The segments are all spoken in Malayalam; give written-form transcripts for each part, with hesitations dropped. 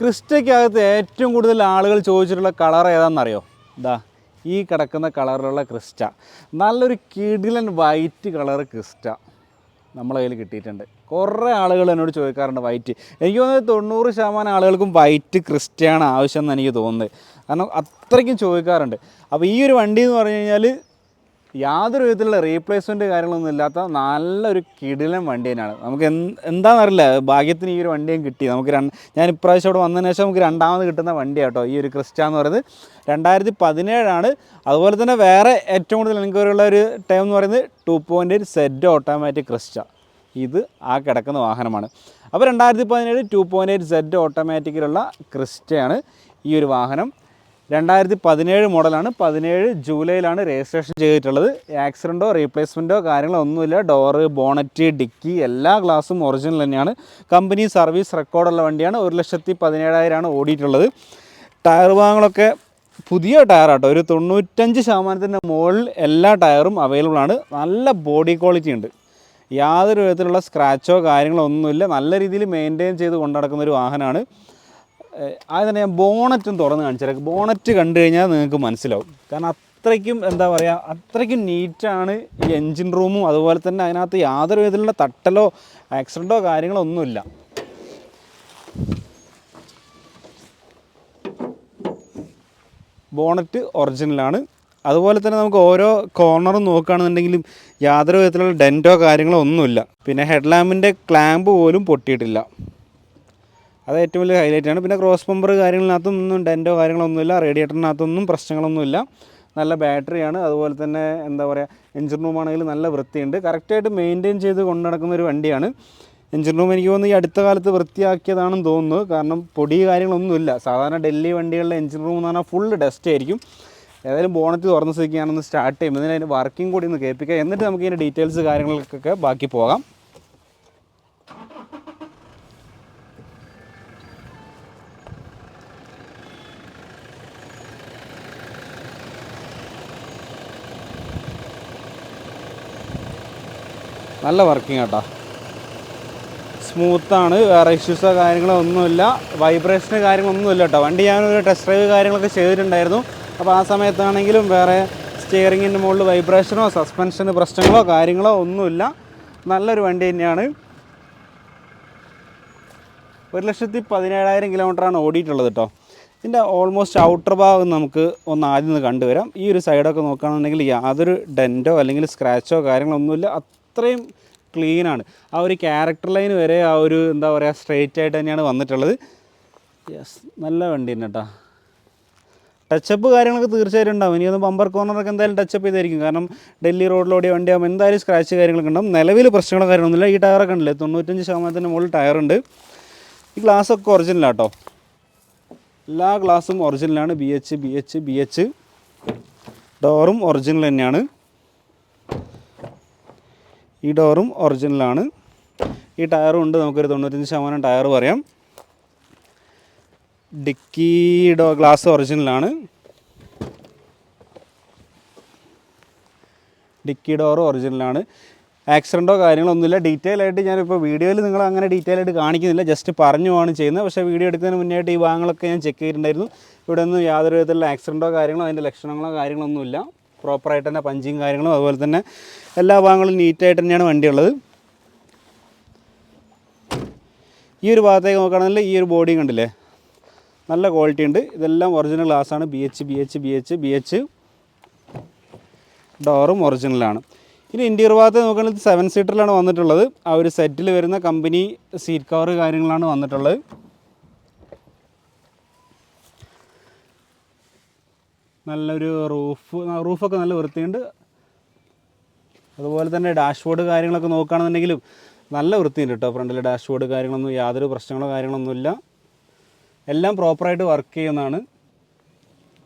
ക്രിസ്റ്റയ്ക്കകത്ത് ഏറ്റവും കൂടുതൽ ആളുകൾ ചോദിച്ചിട്ടുള്ള കളർ ഏതാണെന്നറിയോ? ഇതാ ഈ കിടക്കുന്ന കളറിലുള്ള ക്രിസ്റ്റ. നല്ലൊരു കിടിലൻ വൈറ്റ് കളർ ക്രിസ്റ്റ നമ്മളെ കയ്യിൽ കിട്ടിയിട്ടുണ്ട്. കുറേ ആളുകൾ എന്നോട് ചോദിക്കാറുണ്ട് വൈറ്റ്. എനിക്ക് തോന്നുന്നത് 90% ആളുകൾക്കും വൈറ്റ് ക്രിസ്റ്റയാണ് ആവശ്യം എന്ന് എനിക്ക് തോന്നുന്നത്. കാരണം അത്രയ്ക്കും ചോദിക്കാറുണ്ട്. അപ്പോൾ ഈ ഒരു വണ്ടി എന്ന് പറഞ്ഞു കഴിഞ്ഞാൽ യാതൊരു വിധത്തിലുള്ള റീപ്ലേസ്മെൻറ്റ് കാര്യങ്ങളൊന്നും ഇല്ലാത്ത നല്ലൊരു കിടിലൻ വണ്ടി തന്നെയാണ്. നമുക്ക് എന്താണെന്നറിയില്ല, ഭാഗ്യത്തിന് ഈ ഒരു വണ്ടിയും കിട്ടി. നമുക്ക് ഞാൻ ഇപ്രാവശ്യം അവിടെ വന്നതിന് ശേഷം നമുക്ക് രണ്ടാമത് കിട്ടുന്ന വണ്ടിയാണ് കേട്ടോ ഈ ഒരു ക്രിസ്റ്റ എന്ന് പറയുന്നത്. 2017 അതുപോലെ തന്നെ വേറെ ഏറ്റവും കൂടുതൽ എനിക്കുള്ള ഒരു ടൈം എന്ന് പറയുന്നത് 2.8 സെഡ് ഓട്ടോമാറ്റിക് ക്രിസ്റ്റ. ഇത് ആ കിടക്കുന്ന വാഹനമാണ്. അപ്പോൾ 2017 2.8 സെഡ് ഓട്ടോമാറ്റിക്കിലുള്ള ക്രിസ്റ്റയാണ് ഈ ഒരു വാഹനം. 2017 മോഡലാണ്. 17 ജൂലൈയിലാണ് രജിസ്ട്രേഷൻ ചെയ്തിട്ടുള്ളത്. ആക്സിഡൻറ്റോ റീപ്ലേസ്മെൻറ്റോ കാര്യങ്ങളോ ഒന്നുമില്ല. ഡോറ്, ബോണറ്റ്, ഡിക്കി എല്ലാ ഗ്ലാസും ഒറിജിനൽ തന്നെയാണ്. കമ്പനി സർവീസ് റെക്കോർഡുള്ള വണ്ടിയാണ്. 1,17,000 ഓടിയിട്ടുള്ളത്. ടയർ ഭാഗങ്ങളൊക്കെ പുതിയ ടയറാട്ടോ. ഒരു 95% മുകളിൽ എല്ലാ ടയറും അവൈലബിൾ ആണ്. നല്ല ബോഡി ക്വാളിറ്റി ഉണ്ട്. യാതൊരു വിധത്തിലുള്ള സ്ക്രാച്ചോ കാര്യങ്ങളോ ഒന്നുമില്ല. നല്ല രീതിയിൽ മെയിൻറ്റെയിൻ ചെയ്ത് കൊണ്ടു നടക്കുന്ന ഒരു വാഹനമാണ്. ആദ്യം തന്നെ ഞാൻ ബോണറ്റും തുറന്ന് കാണിച്ചു. ബോണറ്റ് കണ്ടു കഴിഞ്ഞാൽ നിങ്ങൾക്ക് മനസ്സിലാവും. കാരണം അത്രയ്ക്കും എന്താ പറയുക, അത്രയ്ക്കും നീറ്റാണ് ഈ എൻജിൻ റൂമും. അതുപോലെ തന്നെ അതിനകത്ത് യാതൊരു വിധത്തിലുള്ള തട്ടലോ ആക്സിഡൻറ്റോ കാര്യങ്ങളോ ഒന്നുമില്ല. ബോണറ്റ് ഒറിജിനലാണ്. അതുപോലെ തന്നെ നമുക്ക് ഓരോ കോർണറും നോക്കുകയാണെന്നുണ്ടെങ്കിലും യാതൊരു വിധത്തിലുള്ള ഡെൻറ്റോ കാര്യങ്ങളോ ഒന്നുമില്ല. പിന്നെ ഹെഡ് ലാമ്പിൻ്റെ ക്ലാമ്പ് പോലും പൊട്ടിയിട്ടില്ല. അത് ഏറ്റവും വലിയ ഹൈലൈറ്റാണ്. പിന്നെ ക്രോസ് ബമ്പർ കാര്യങ്ങളിനകത്തൊന്നും ഡെൻറ്റോ കാര്യങ്ങളൊന്നുമില്ല. റേഡിയേറ്ററിനകത്തൊന്നും പ്രശ്നങ്ങളൊന്നുമില്ല. നല്ല ബാറ്ററിയാണ്. അതുപോലെ തന്നെ എന്താ പറയുക, എഞ്ചിൻ റൂമാണെങ്കിൽ നല്ല വൃത്തിയുണ്ട്. കറക്റ്റായിട്ട് മെയിൻറ്റെയിൻ ചെയ്ത് കൊണ്ടു നടക്കുന്ന ഒരു വണ്ടിയാണ്. എഞ്ചിൻ റൂം എനിക്ക് തോന്നുന്നു ഈ അടുത്ത കാലത്ത് വൃത്തിയാക്കിയതാണെന്ന് തോന്നുന്നു. കാരണം പൊടി കാര്യങ്ങളൊന്നുമില്ല. സാധാരണ ഡൽഹി വണ്ടികളിലെ എഞ്ചിൻ റൂം എന്ന് പറഞ്ഞാൽ ഫുള്ള് ഡസ്റ്റ് ആയിരിക്കും. ഏതായാലും ബോണറ്റ് തുറന്ന് സ്ഥിതിക്കാനൊന്ന് സ്റ്റാർട്ട് ചെയ്യും. ഇതിന് അതിൻ്റെ വർക്കിംഗ് കൂടി ഒന്ന് കേൾപ്പിക്കുക. എന്നിട്ട് നമുക്ക് ഇതിൻ്റെ ഡീറ്റെയിൽസ് കാര്യങ്ങൾക്കൊക്കെ ബാക്കി പോകാം. നല്ല വർക്കിംഗ് കേട്ടോ, സ്മൂത്താണ്. വേറെ ഇഷ്യൂസോ കാര്യങ്ങളോ ഒന്നുമില്ല. വൈബ്രേഷന് കാര്യങ്ങളൊന്നുമില്ല കേട്ടോ. വണ്ടി ഞാനൊരു ടെസ്റ്റ് ഡ്രൈവ് കാര്യങ്ങളൊക്കെ ചെയ്തിട്ടുണ്ടായിരുന്നു. അപ്പോൾ ആ സമയത്താണെങ്കിലും വേറെ സ്റ്റിയറിങ്ങിൻ്റെ മുകളിൽ വൈബ്രേഷനോ സസ്പെൻഷന് പ്രശ്നങ്ങളോ കാര്യങ്ങളോ ഒന്നുമില്ല. നല്ലൊരു വണ്ടി തന്നെയാണ്. 1,17,000 കിലോമീറ്ററാണ് ഓടിയിട്ടുള്ളത് കേട്ടോ. ഇതിൻ്റെ ഓൾമോസ്റ്റ് ഔട്ടർ ഭാഗം നമുക്ക് ഒന്ന് ആദ്യം നിന്ന് കണ്ടുവരാം. ഈ ഒരു സൈഡൊക്കെ നോക്കുകയാണെന്നുണ്ടെങ്കിൽ യാതൊരു ഡെൻറ്റോ അല്ലെങ്കിൽ സ്ക്രാച്ചോ കാര്യങ്ങളോ ഒന്നുമില്ല. അത്രയും ക്ലീനാണ്. ആ ഒരു ക്യാരക്ടർ ലൈൻ വരെ ആ ഒരു എന്താ പറയുക സ്ട്രെയിറ്റ് ആയിട്ട് തന്നെയാണ് വന്നിട്ടുള്ളത്. യെസ്, നല്ല വണ്ടി തന്നെ കേട്ടോ. ടച്ചപ്പ് കാര്യങ്ങളൊക്കെ തീർച്ചയായിട്ടും ഉണ്ടാവും. ഇനിയൊന്ന് ബമ്പർ കോർണറൊക്കെ എന്തായാലും ടച്ചപ്പ് ചെയ്തായിരിക്കും. കാരണം ഡൽഹി റോഡിലോടിയ വണ്ടിയാകുമ്പോൾ എന്തായാലും സ്ക്രാച്ച് കാര്യങ്ങളൊക്കെ ഉണ്ടാവും. നിലവിൽ പ്രശ്നങ്ങളോ കാര്യങ്ങളൊന്നുമില്ല. ഈ ടയറൊക്കെ ഉണ്ടല്ലേ 95% മുകളിൽ ടയറുണ്ട്. ഈ ഗ്ലാസ്സൊക്കെ ഒറിജിനലാണ് കേട്ടോ. എല്ലാ ഗ്ലാസും ഒറിജിനലാണ്. BH ഡോറും ഒറിജിനൽ തന്നെയാണ്. ഈ ഡോറും ഒറിജിനലാണ്. ഈ ടയറും ഉണ്ട്. നമുക്കൊരു 95% ടയർ പറയാം. Dicky glass ഒറിജിനലാണ്. ഡിക്കി ഡോറും ഒറിജിനലാണ്. ആക്സിഡൻറ്റോ കാര്യങ്ങളോ ഒന്നുമില്ല. ഡീറ്റെയിൽ ആയിട്ട് ഞാനിപ്പോൾ വീഡിയോയിൽ നിങ്ങൾ അങ്ങനെ ഡീറ്റെയിൽ ആയിട്ട് കാണിക്കുന്നില്ല, ജസ്റ്റ് പറഞ്ഞു പോവാണ് ചെയ്യുന്നത്. പക്ഷേ വീഡിയോ എടുക്കുന്നതിന് മുന്നേയായിട്ട് ഈ ഭാഗങ്ങളൊക്കെ ഞാൻ ചെക്ക് ചെയ്തിട്ടുണ്ടായിരുന്നു. ഇവിടെ ഒന്നും യാതൊരു വിധത്തിലുള്ള ആക്സിഡൻറ്റോ കാര്യങ്ങളോ അതിൻ്റെ ലക്ഷണങ്ങളോ കാര്യങ്ങളൊന്നുമില്ല. പ്രോപ്പറായിട്ട് തന്നെ പഞ്ചിങ് കാര്യങ്ങളും അതുപോലെ തന്നെ എല്ലാ ഭാഗങ്ങളും നീറ്റായിട്ട് തന്നെയാണ് വണ്ടിയുള്ളത്. ഈ ഒരു ഭാഗത്തേക്ക് നോക്കുകയാണെങ്കിൽ ഈ ഒരു ബോഡി കണ്ടില്ലേ, നല്ല ക്വാളിറ്റി ഉണ്ട്. ഇതെല്ലാം ഒറിജിനൽ ഗ്ലാസ്സാണ്. BH ഡോറും ഒറിജിനലാണ്. ഇനി ഇൻറ്റീരിയർ ഭാഗത്ത് നോക്കുകയാണെങ്കിൽ 7 സീറ്ററിലാണ് വന്നിട്ടുള്ളത്. ആ ഒരു സെറ്റിൽ വരുന്ന കമ്പനി സീറ്റ് കവർ കാര്യങ്ങളാണ് വന്നിട്ടുള്ളത്. നല്ലൊരു റൂഫൊക്കെ നല്ല വൃത്തിയുണ്ട്. അതുപോലെ തന്നെ ഡാഷ്ബോർഡ് കാര്യങ്ങളൊക്കെ നോക്കുകയാണെന്നുണ്ടെങ്കിലും നല്ല വൃത്തിയുണ്ട് കേട്ടോ. ഫ്രണ്ടിലെ ഡാഷ്ബോർഡ് കാര്യങ്ങളൊന്നും യാതൊരു പ്രശ്നങ്ങളോ കാര്യങ്ങളൊന്നുമില്ല. എല്ലാം പ്രോപ്പറായിട്ട് വർക്ക് ചെയ്യുന്നതാണ്.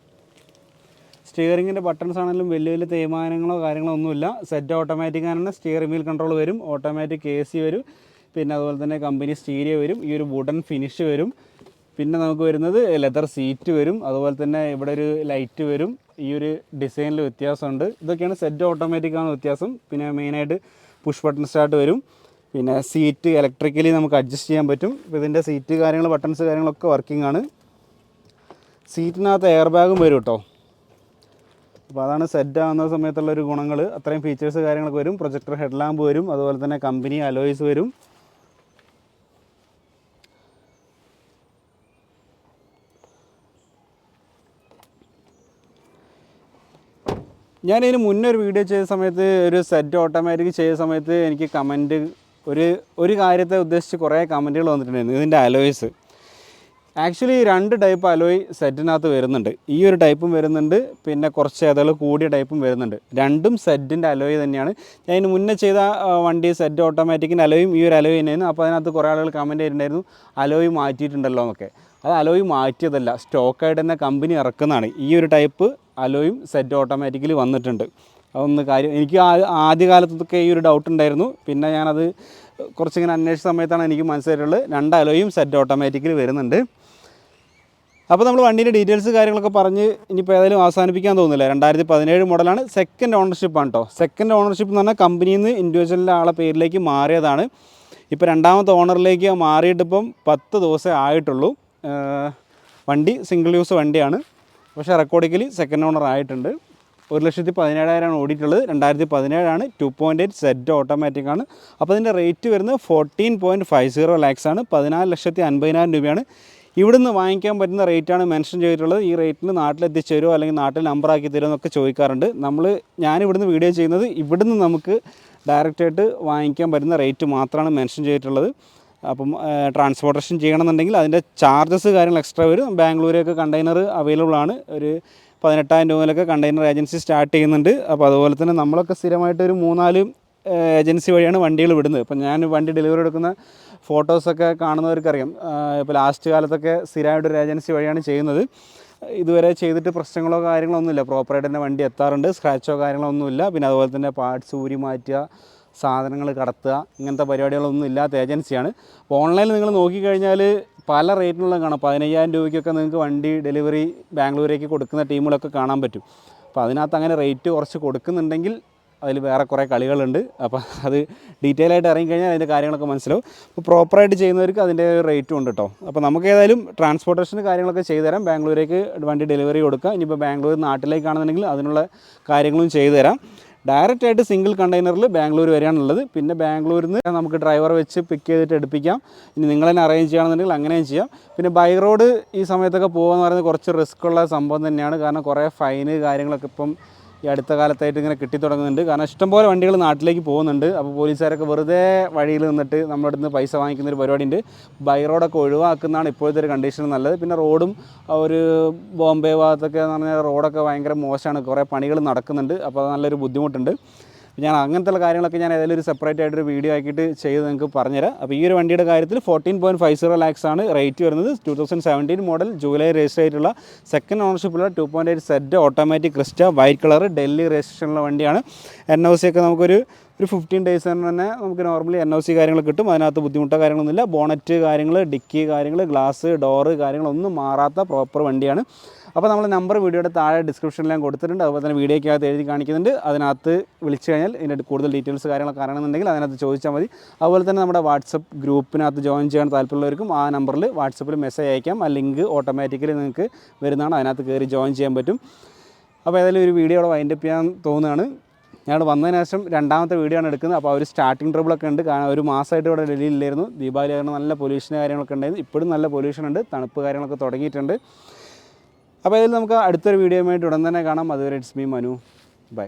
സ്റ്റിയറിങ്ങിൻ്റെ ബട്ടൺസ് ആണെങ്കിലും വലിയ വലിയ തേയ്മാനങ്ങളോ കാര്യങ്ങളോ ഒന്നുമില്ല. സെറ്റ് ഓട്ടോമാറ്റിക് ആണ്. സ്റ്റിയറിംഗ് വീൽ കൺട്രോൾ വരും. ഓട്ടോമാറ്റിക് AC വരും. പിന്നെ അതുപോലെ തന്നെ കമ്പനി സ്റ്റീരിയോ വരും. ഈ ഒരു വുഡൻ ഫിനിഷ് വരും. പിന്നെ നമുക്ക് വരുന്നത് ലെതർ സീറ്റ് വരും. അതുപോലെ തന്നെ ഇവിടെ ഒരു ലൈറ്റ് വരും. ഈ ഒരു ഡിസൈനിൽ വ്യത്യാസമുണ്ട്. ഇതൊക്കെയാണ് സെറ്റ് ഓട്ടോമാറ്റിക്കാണ് വ്യത്യാസം. പിന്നെ മെയിനായിട്ട് പുഷ് ബട്ടൺ സ്റ്റാർട്ട് വരും. പിന്നെ സീറ്റ് ഇലക്ട്രിക്കലി നമുക്ക് അഡ്ജസ്റ്റ് ചെയ്യാൻ പറ്റും. ഇപ്പോൾ ഇതിൻ്റെ സീറ്റ് കാര്യങ്ങൾ ബട്ടൺസ് കാര്യങ്ങളൊക്കെ വർക്കിംഗ് ആണ്. സീറ്റിനകത്ത് എയർ ബാഗും വരും കേട്ടോ. അപ്പോൾ അതാണ് സെറ്റ് ആവുന്ന സമയത്തുള്ളൊരു ഗുണങ്ങൾ. അത്രയും ഫീച്ചേഴ്സ് കാര്യങ്ങളൊക്കെ വരും. പ്രൊജക്ടർ ഹെഡ് ലാമ്പ് വരും, അതുപോലെ തന്നെ കമ്പനി അലോയ്സ് വരും. ഞാനിതിന് മുന്നേ ഒരു വീഡിയോ ചെയ്ത സമയത്ത് ഒരു സെറ്റ് ഓട്ടോമാറ്റിക് ചെയ്ത സമയത്ത് എനിക്ക് കമൻറ്റ് ഒരു കാര്യത്തെ ഉദ്ദേശിച്ച് കുറേ കമൻറ്റുകൾ വന്നിട്ടുണ്ടായിരുന്നു. ഇതിൻ്റെ അലോയ്സ് ആക്ച്വലി 2 ടൈപ്പ് അലോയ് സെറ്റിനകത്ത് വരുന്നുണ്ട്. ഈ ഒരു ടൈപ്പും വരുന്നുണ്ട്, പിന്നെ കുറച്ച് ഏതോ കൂടിയ ടൈപ്പും വരുന്നുണ്ട്. രണ്ടും സെറ്റിൻ്റെ അലോയ് തന്നെയാണ്. ഞാൻ ഇതിന് മുന്നേ ചെയ്ത വണ്ടി സെറ്റ് ഓട്ടോമാറ്റിക്കിൻ്റെ അലോയും ഈ ഒരു അലോയ് തന്നെയായിരുന്നു. അപ്പോൾ അതിനകത്ത് കുറേ ആളുകൾ കമൻറ്റ് ചെയ്തിട്ടുണ്ടായിരുന്നു അലോയ് മാറ്റിയിട്ടുണ്ടല്ലോ എന്നൊക്കെ. അത് അലോയ് മാറ്റിയതല്ല, സ്റ്റോക്കായിട്ട് തന്നെ കമ്പനി ഇറക്കുന്നതാണ്. ഈ ഒരു ടൈപ്പ് അലോയും സെറ്റ് ഓട്ടോമാറ്റിക്കലി വന്നിട്ടുണ്ട്. അതൊന്ന് കാര്യം എനിക്ക് ആദ്യകാലത്തൊക്കെ ഈ ഒരു ഡൗട്ട് ഉണ്ടായിരുന്നു. പിന്നെ ഞാനത് കുറച്ചിങ്ങനെ അന്വേഷിച്ച സമയത്താണ് എനിക്ക് മനസ്സിലായിട്ടുള്ളത് 2 അലോയും സെറ്റ് ഓട്ടോമാറ്റിക്കലി വരുന്നുണ്ട്. അപ്പോൾ നമ്മൾ വണ്ടീൻ്റെ ഡീറ്റെയിൽസ് കാര്യങ്ങളൊക്കെ പറഞ്ഞ് ഇനിയിപ്പോൾ ഏതായാലും അവസാനിപ്പിക്കാൻ തോന്നുന്നില്ല. 2017 മോഡലാണ്. സെക്കൻഡ് ഓണർഷിപ്പാണ് കേട്ടോ. സെക്കൻഡ് ഓണർഷിപ്പ് എന്ന് പറഞ്ഞാൽ കമ്പനിയിൽ നിന്ന് ഇൻഡിവിജ്വലിൻ്റെ ആളെ പേരിലേക്ക് മാറിയതാണ്. ഇപ്പോൾ 2ാമത്തെ ഓണറിലേക്ക് മാറിയിട്ടിപ്പം 10 ദിവസമേ ആയിട്ടുള്ളൂ. വണ്ടി സിംഗിൾ യൂസ് വണ്ടിയാണ്, പക്ഷേ റെക്കോർഡിക്കലി സെക്കൻഡ് ഓണർ ആയിട്ടുണ്ട്. 1,17,000 ഓടിയിട്ടുള്ളത്. 2017 2.8 സെറ്റ് ഓട്ടോമാറ്റിക് ആണ്. അപ്പോൾ അതിൻ്റെ റേറ്റ് വരുന്നത് 14.50 lakhs ആണ്. 14,50,000 രൂപയാണ്. ഇവിടുന്ന് വാങ്ങിക്കാൻ പറ്റുന്ന റേറ്റാണ് മെൻഷൻ ചെയ്തിട്ടുള്ളത്. ഈ റേറ്റിന് നാട്ടിലെത്തിച്ചേരുമോ അല്ലെങ്കിൽ നാട്ടിൽ നമ്പറാക്കി തരുമോ എന്നൊക്കെ ചോദിക്കാറുണ്ട്. ഞാനിവിടുന്ന് വീഡിയോ ചെയ്യുന്നത് ഇവിടുന്ന് നമുക്ക് ഡയറക്റ്റായിട്ട് വാങ്ങിക്കാൻ പറ്റുന്ന റേറ്റ് മാത്രമാണ് മെൻഷൻ ചെയ്തിട്ടുള്ളത്. അപ്പം ട്രാൻസ്പോർട്ടേഷൻ ചെയ്യണമെന്നുണ്ടെങ്കിൽ അതിൻ്റെ ചാർജസ് കാര്യങ്ങൾ എക്സ്ട്രാ വരും. ബാംഗ്ലൂരൊക്കെ കണ്ടെയ്നർ അവൈലബിൾ ആണ്. ഒരു 18,000 രൂപയിലൊക്കെ കണ്ടെയ്നർ ഏജൻസി സ്റ്റാർട്ട് ചെയ്യുന്നുണ്ട്. അപ്പോൾ അതുപോലെ തന്നെ നമ്മളൊക്കെ സ്ഥിരമായിട്ട് ഒരു 3-4 ഏജൻസി വഴിയാണ് വണ്ടികൾ വിടുന്നത്. ഇപ്പം ഞാൻ വണ്ടി ഡെലിവറി എടുക്കുന്ന ഫോട്ടോസൊക്കെ കാണുന്നവർക്കറിയാം. ഇപ്പോൾ ലാസ്റ്റ് കാലത്തൊക്കെ സ്ഥിരമായിട്ടൊരു ഏജൻസി വഴിയാണ് ചെയ്യുന്നത്. ഇതുവരെ ചെയ്തിട്ട് പ്രശ്നങ്ങളോ കാര്യങ്ങളോ ഒന്നുമില്ല. പ്രോപ്പറായിട്ട് തന്നെ വണ്ടി എത്താറുണ്ട്. സ്ക്രാച്ചോ കാര്യങ്ങളോ ഒന്നുമില്ല. പിന്നെ അതുപോലെ തന്നെ പാർട്സ് ഊരി മാറ്റുക, സാധനങ്ങൾ കടത്തുക, ഇങ്ങനത്തെ പരിപാടികളൊന്നും ഇല്ലാത്ത ഏജൻസിയാണ്. അപ്പോൾ ഓൺലൈനിൽ നിങ്ങൾ നോക്കിക്കഴിഞ്ഞാൽ പല റേറ്റിനുള്ള കാണാം. 15,000 രൂപയ്ക്കൊക്കെ നിങ്ങൾക്ക് വണ്ടി ഡെലിവറി ബാംഗ്ലൂരേക്ക് കൊടുക്കുന്ന ടീമുകളൊക്കെ കാണാൻ പറ്റും. അപ്പോൾ അതിനകത്ത് അങ്ങനെ റേറ്റ് കുറച്ച് കൊടുക്കുന്നുണ്ടെങ്കിൽ അതിൽ വേറെ കുറേ കളികളുണ്ട്. അപ്പോൾ അത് ഡീറ്റെയിൽ ആയിട്ട് ഇറങ്ങിക്കഴിഞ്ഞാൽ അതിൻ്റെ കാര്യങ്ങളൊക്കെ മനസ്സിലാവും. അപ്പോൾ പ്രോപ്പറായിട്ട് ചെയ്യുന്നവർക്ക് അതിൻ്റെ റേറ്റും ഉണ്ട് കേട്ടോ. അപ്പോൾ നമുക്ക് ഏതായാലും ട്രാൻസ്പോർട്ടേഷന് കാര്യങ്ങളൊക്കെ ചെയ്തുതരാം. ബാംഗ്ലൂരേക്ക് വണ്ടി ഡെലിവറി കൊടുക്കുക. ഇനിയിപ്പോൾ ബാംഗ്ലൂർ നാട്ടിലേക്കാണെന്നുണ്ടെങ്കിൽ അതിനുള്ള കാര്യങ്ങളും ചെയ്തുതരാം. ഡയറക്റ്റായിട്ട് സിംഗിൾ കണ്ടെയ്നറിൽ ബാംഗ്ലൂർ വരികയാണുള്ളത്. പിന്നെ ബാംഗ്ലൂരിൽ നിന്ന് നമുക്ക് ഡ്രൈവറെ വെച്ച് പിക്ക് ചെയ്തിട്ട് എടുപ്പിക്കാം. ഇനി നിങ്ങൾ തന്നെ അറേഞ്ച് ചെയ്യുകയാണെന്നുണ്ടെങ്കിൽ അങ്ങനെയും ചെയ്യാം. പിന്നെ ബൈ റോഡ് ഈ സമയത്തൊക്കെ പോകുകയെന്ന് പറയുന്നത് കുറച്ച് റിസ്ക് ഉള്ള സംഭവം തന്നെയാണ്. കാരണം കുറേ ഫൈന് കാര്യങ്ങളൊക്കെ ഇപ്പം ഈ അടുത്ത കാലത്തായിട്ട് ഇങ്ങനെ കിട്ടിത്തുടങ്ങുന്നുണ്ട്. കാരണം ഇഷ്ടംപോലെ വണ്ടികൾ നാട്ടിലേക്ക് പോകുന്നുണ്ട്. അപ്പോൾ പോലീസുകാരൊക്കെ വെറുതെ വഴിയിൽ നിന്നിട്ട് നമ്മുടെ അടുത്ത് നിന്ന് പൈസ വാങ്ങിക്കുന്നൊരു പരിപാടിയുണ്ട്. ബൈ റോഡൊക്കെ ഒഴിവാക്കുന്നതാണ് ഇപ്പോഴത്തെ ഒരു കണ്ടീഷൻ നല്ലത്. പിന്നെ റോഡും ഒരു ബോംബെ ഭാഗത്തൊക്കെ എന്ന് പറഞ്ഞാൽ റോഡൊക്കെ ഭയങ്കര മോശമാണ്. കുറേ പണികൾ നടക്കുന്നുണ്ട്. അപ്പോൾ അത് നല്ലൊരു ബുദ്ധിമുട്ടുണ്ട്. ഞാൻ അങ്ങനത്തെ കാര്യങ്ങളൊക്കെ ഞാൻ ഏതായാലും ഒരു സെപ്പറേറ്റ് ആയിട്ടൊരു വീഡിയോ ആക്കിയിട്ട് ചെയ്ത് നിങ്ങൾക്ക് പറഞ്ഞുതരാം. അപ്പോൾ ഈ ഒരു വണ്ടിയുടെ കാര്യത്തിൽ 14.50 lakhs ആണ് റേറ്റ് വരുന്നത്. 2017 മോഡൽ ജൂലൈ രജിസ്റ്റർ ആയിട്ടുള്ള സെക്കൻഡ് ഓണർഷിപ്പുള്ള 2.8 set automatic Crysta white colour Delhi രജിസ്ട്രേഷനുള്ള വണ്ടിയാണ്. NOC ഒക്കെ നമുക്കൊരു 15 days തന്നെ നമുക്ക് നോർമലി NOC കാര്യങ്ങൾ കിട്ടും. അതിനകത്ത് ബുദ്ധിമുട്ടോ കാര്യങ്ങളൊന്നുമില്ല. ബോണറ്റ് കാര്യങ്ങൾ, ഡിക്കി കാര്യങ്ങൾ, ഗ്ലാസ്, ഡോറ് കാര്യങ്ങളൊന്നും മാറാത്ത പ്രോപ്പർ വണ്ടിയാണ്. അപ്പോൾ നമ്മൾ നമ്പർ വീഡിയോയുടെ താഴെ ഡിസ്ക്രിപ്ഷനിൽ ഞാൻ കൊടുത്തിട്ടുണ്ട്. അതുപോലെ തന്നെ വീഡിയോയ്ക്കകത്ത് എഴുതി കാണിക്കുന്നുണ്ട്. അതിനകത്ത് വിളിച്ചു കഴിഞ്ഞാൽ ഇതിൻ്റെ കൂടുതൽ ഡീറ്റെയിൽസ് കാര്യങ്ങളൊക്കെ അറിയണമെന്നുണ്ടെങ്കിൽ അതിനകത്ത് ചോദിച്ചാൽ മതി. അതുപോലെ തന്നെ നമ്മുടെ വാട്സപ്പ് ഗ്രൂപ്പിനകത്ത് ജോയിൻ ചെയ്യാൻ താല്പര്യമുള്ളവർക്കും ആ നമ്പറിൽ വാട്സപ്പിൽ മെസ്സേജ് അയക്കാം. ആ ലിങ്ക് ഓട്ടോമാറ്റിക്കലി നിങ്ങൾക്ക് വരുന്നതാണ്. അതിനകത്ത് കയറി ജോയിൻ ചെയ്യാൻ പറ്റും. അപ്പോൾ ഏതായാലും ഒരു വീഡിയോ അവിടെ വൈൻഡപ്പ് ചെയ്യാൻ തോന്നുകയാണ്. ഞങ്ങൾ വന്നതിന് ശേഷം 2ാമത്തെ വീഡിയോ ആണ് എടുക്കുന്നത്. അപ്പോൾ ഒരു സ്റ്റാർട്ടിങ് ട്രബിളൊക്കെ ഉണ്ട്. കാരണം ഒരു മാസമായിട്ട് ഇവിടെ ഡൽഹിയിലായിരുന്നു. ദീപാവലി ആയിരുന്നു, നല്ല പൊല്യൂഷൻ കാര്യങ്ങളൊക്കെ ഉണ്ടായിരുന്നു. ഇപ്പോഴും നല്ല പൊല്യൂഷൻ ഉണ്ട്. തണുപ്പ് കാര്യങ്ങളൊക്കെ തുടങ്ങിയിട്ടുണ്ട്. അപ്പോൾ ഇതിൽ നമുക്ക് അടുത്തൊരു വീഡിയോയുമായിട്ട് ഉടൻ തന്നെ കാണാം. അതുവരെ ഇറ്റ്സ് മീ മനു. ബൈ.